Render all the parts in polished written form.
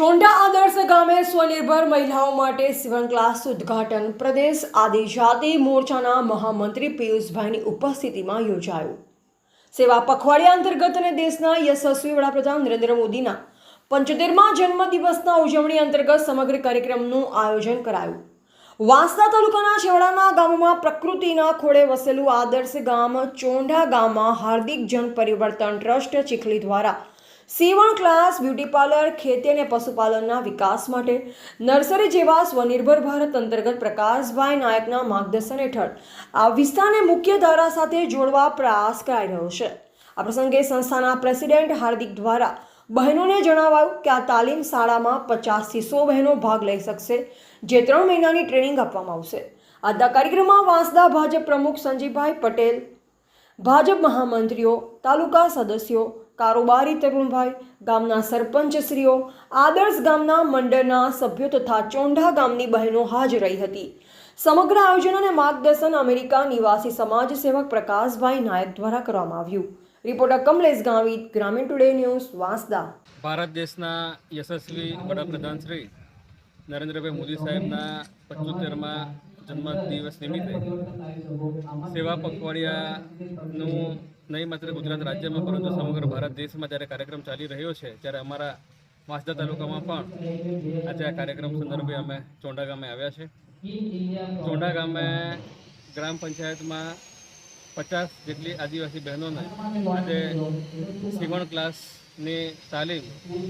ચોંડા આદર્શ ગામે સ્વનિર્ભર મહિલાઓ માટે સીવણ ક્લાસ ઉદ્ઘાટન પ્રદેશ આદિજાતિ મોરચાના મહામંત્રી પિયુષભાઈની ઉપસ્થિતિમાં યોજાયું। સેવા પખવાડિયા અંતર્ગત અને દેશના યશસ્વી વડાપ્રધાન નરેન્દ્ર મોદીના 75મા જન્મદિવસના ઉજવણી અંતર્ગત સમગ્ર કાર્યક્રમનું આયોજન કરાયું। વાંસદા તાલુકાના છેવાડાના ગામોમાં પ્રકૃતિના ખોળે વસેલું આદર્શ ગામ ચોંડા ગામમાં હાર્દિક જન પરિવર્તન ટ્રસ્ટ ચીખલી દ્વારા સીવણ ક્લાસ, બ્યુટી પાર્લર, ખેતી અને પશુપાલનના વિકાસ માટે નર્સરી જેવા સ્વનિર્ભર ભારત અંતર્ગત પ્રકાશભાઈ નાયકના માર્ગદર્શન હેઠળ આ વિસ્તારને મુખ્ય ધારા સાથે જોડવા પ્રયાસ કરાઈ રહ્યો છે। આ પ્રસંગે સંસ્થાના પ્રેસિડેન્ટ હાર્દિક દ્વારા બહેનોને જણાવાયું કે આ તાલીમ શાળામાં 50થી 100 બહેનો ભાગ લઈ શકશે, જે 3 મહિનાની ટ્રેનિંગ આપવામાં આવશે। આજના કાર્યક્રમમાં વાંસદા ભાજપ પ્રમુખ સંજીભાઈ પટેલ, ભાજપ મહામંત્રીઓ, તાલુકા સદસ્યો, કારોબારી તરુણભાઈ, ગામના સરપંચશ્રીઓ, આદર્શ ગામના મંડળના સભ્યો તથા ચોંડા ગામની બહેનો હાજર રહી હતી। સમગ્ર આયોજન અને માર્ગદર્શન અમેરિકા નિવાસી સમાજ સેવક પ્રકાશભાઈ નાયક દ્વારા કરવામાં આવ્યું। રિપોર્ટર કમલેશ ગાવિત, ગ્રામીણ ટુડે ન્યૂઝ, વાંસદા। ભારત દેશના યશસ્વી વડાપ્રધાન શ્રી નરેન્દ્રભાઈ મોદી સાહેબના 75મા જન્મદિવસ નિમિત્તે સેવા પખવાડિયાનું નહીં માત્ર ગુજરાત રાજ્યમાં પરંતુ સમગ્ર ભારત દેશમાં જ્યારે કાર્યક્રમ ચાલી રહ્યો છે, ત્યારે અમારા વાંસદા તાલુકામાં પણ આજે આ કાર્યક્રમ સંદર્ભે અમે ચોંડા ગામે આવ્યા છે। ચોંડા ગામે ગ્રામ પંચાયતમાં 50 જેટલી આદિવાસી બહેનોને આજે સીવણ ક્લાસની તાલીમ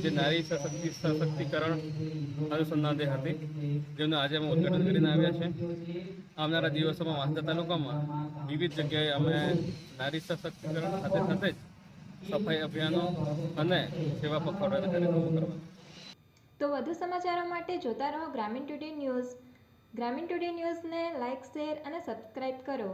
જે નારી સશક્તિકરણ અનુસંધાને હતી, જેમનું આજે અમે ઉદ્ઘાટન કરીને આવ્યા છે। આવનારા દિવસોમાં વાંસદા તાલુકામાં વિવિધ જગ્યાએ અમે નારી સશક્તિકરણ સાથે સાથે જ સફાઈ અભિયાનો અને સેવા પખવાડિયાના કાર્યક્રમો કરવા। તો વધુ સમાચારો માટે જોતા રહો ગ્રામીણ ટુડે ન્યૂઝ। ગ્રામીણ ટુડે ન્યૂઝને લાઇક, શેર અને સબસ્ક્રાઇબ કરો।